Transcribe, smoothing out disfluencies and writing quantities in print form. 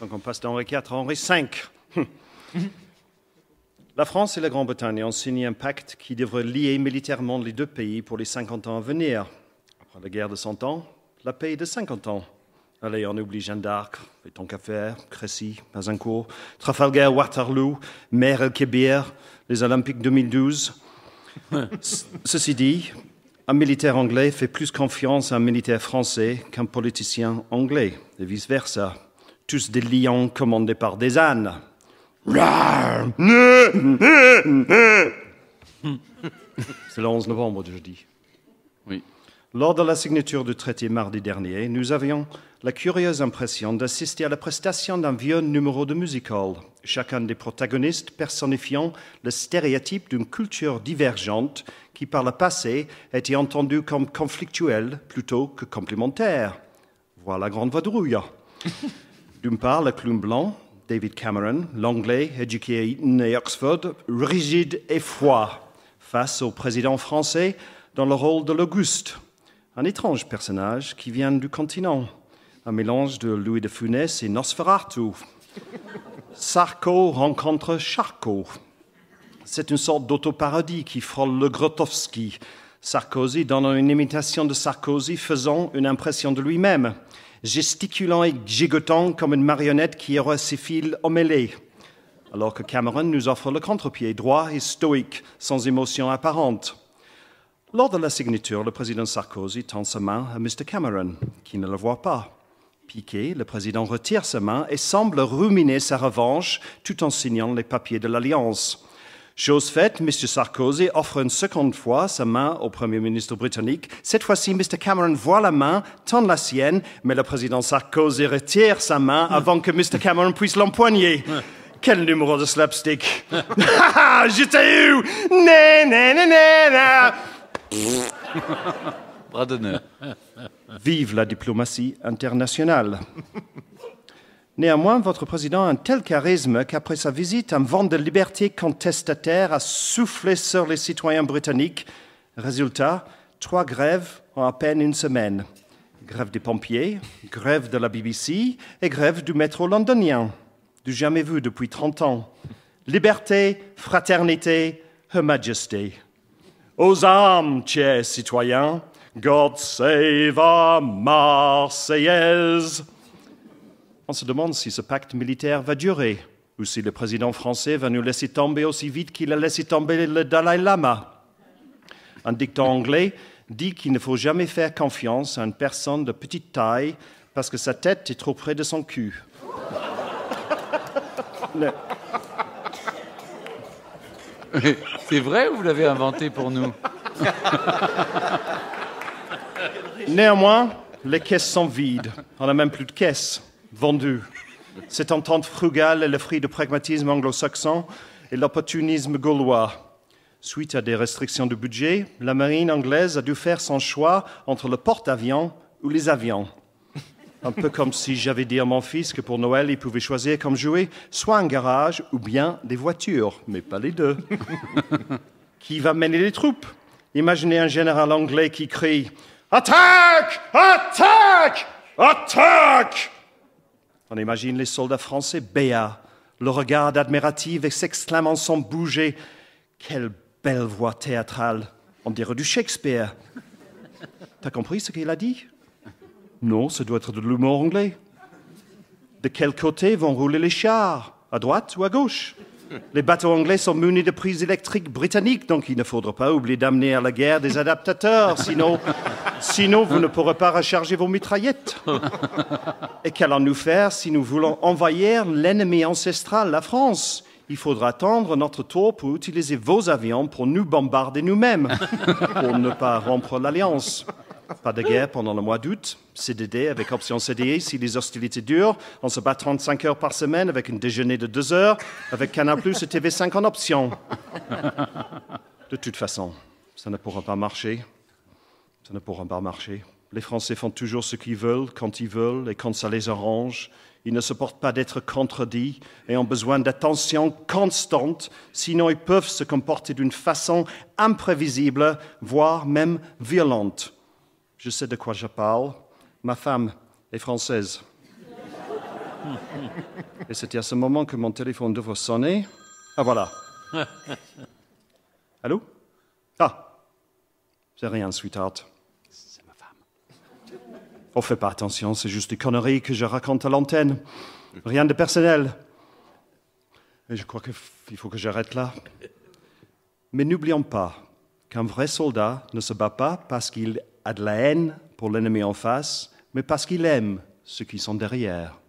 Donc on passe d'Henri IV à Henri V. La France et la Grande-Bretagne ont signé un pacte qui devrait lier militairement les deux pays pour les 50 ans à venir. Après la guerre de 100 ans, la paix de 50 ans. Allez, on oublie Jeanne d'Arc, les temps qu'à faire, Crécy, Azincourt, Trafalgar, Waterloo, Mer el-Kébir, les Olympiques 2012. Ceci dit, un militaire anglais fait plus confiance à un militaire français qu'un politicien anglais, et vice-versa. Tous des lions commandés par des ânes. C'est le 11 novembre, je dis. Oui. Lors de la signature du traité mardi dernier, nous avions la curieuse impression d'assister à la prestation d'un vieux numéro de musical, chacun des protagonistes personnifiant le stéréotype d'une culture divergente qui, par le passé, était entendue comme conflictuelle plutôt que complémentaire. Voilà la grande vadrouille. D'une part, le clown blanc, David Cameron, l'anglais, éduqué à Eton et Oxford, rigide et froid, face au président français dans le rôle de l'Auguste, un étrange personnage qui vient du continent, un mélange de Louis de Funès et Nosferatu. Sarko rencontre Charcot. C'est une sorte d'autoparodie qui frôle le Grotowski. Sarkozy donne une imitation de Sarkozy faisant une impression de lui-même, gesticulant et gigotant comme une marionnette qui aurait ses fils emmêlés, alors que Cameron nous offre le contre-pied droit et stoïque, sans émotion apparente. Lors de la signature, le président Sarkozy tend sa main à Mr. Cameron, qui ne le voit pas. Piqué, le président retire sa main et semble ruminer sa revanche tout en signant les papiers de l'Alliance. Chose faite, M. Sarkozy offre une seconde fois sa main au Premier ministre britannique. Cette fois-ci, Mr. Cameron voit la main, tend la sienne, mais le président Sarkozy retire sa main avant que Mr. Cameron puisse l'empoigner. Quel numéro de slapstick! Je t'ai eu! Bras d'honneur. Vive la diplomatie internationale. Néanmoins, votre président a un tel charisme qu'après sa visite, un vent de liberté contestataire a soufflé sur les citoyens britanniques. Résultat, 3 grèves en à peine une semaine. Grève des pompiers, grève de la BBC et grève du métro londonien. Du jamais vu depuis 30 ans. Liberté, fraternité, Her Majesty. Aux armes, chers citoyens, God save our Marseillaise. On se demande si ce pacte militaire va durer, ou si le président français va nous laisser tomber aussi vite qu'il a laissé tomber le Dalai Lama. Un dicton anglais dit qu'il ne faut jamais faire confiance à une personne de petite taille parce que sa tête est trop près de son cul. C'est vrai ou vous l'avez inventé pour nous? Néanmoins, les caisses sont vides. On n'a même plus de caisses vendues. Cette entente frugale est le fruit du pragmatisme anglo-saxon et l'opportunisme gaulois. Suite à des restrictions de budget, la marine anglaise a dû faire son choix entre le porte-avions ou les avions. Un peu comme si j'avais dit à mon fils que pour Noël, il pouvait choisir comme jouet soit un garage ou bien des voitures, mais pas les deux. Qui va mener les troupes? Imaginez un général anglais qui crie « Attaque! Attaque! Attaque !» On imagine les soldats français béats, le regard admiratif et s'exclamant sans bouger « Quelle belle voix théâtrale! On dirait du Shakespeare. » T'as compris ce qu'il a dit? Non, ça doit être de l'humour anglais. De quel côté vont rouler les chars? À droite ou à gauche? Les bateaux anglais sont munis de prises électriques britanniques, donc il ne faudra pas oublier d'amener à la guerre des adaptateurs, sinon vous ne pourrez pas recharger vos mitraillettes. Et qu'allons-nous faire si nous voulons envahir l'ennemi ancestral, la France? Il faudra attendre notre tour pour utiliser vos avions pour nous bombarder nous-mêmes, pour ne pas rompre l'alliance. Pas de guerre pendant le mois d'août, CDD avec option CDI si les hostilités durent. On se bat 35 heures par semaine avec un déjeuner de 2 heures, avec Canal+ et TV5 en option. De toute façon, ça ne pourra pas marcher. Ça ne pourra pas marcher. Les Français font toujours ce qu'ils veulent, quand ils veulent et quand ça les arrange. Ils ne supportent pas d'être contredits et ont besoin d'attention constante, sinon ils peuvent se comporter d'une façon imprévisible, voire même violente. Je sais de quoi je parle. Ma femme est française. Et c'était à ce moment que mon téléphone devait sonner. Ah, voilà. Allô? Ah, c'est rien, sweetheart. C'est ma femme. Oh, fais pas attention, c'est juste des conneries que je raconte à l'antenne. Rien de personnel. Et je crois qu'il faut que j'arrête là. Mais n'oublions pas qu'un vrai soldat ne se bat pas parce qu'il a de la haine pour l'ennemi en face, mais parce qu'il aime ceux qui sont derrière.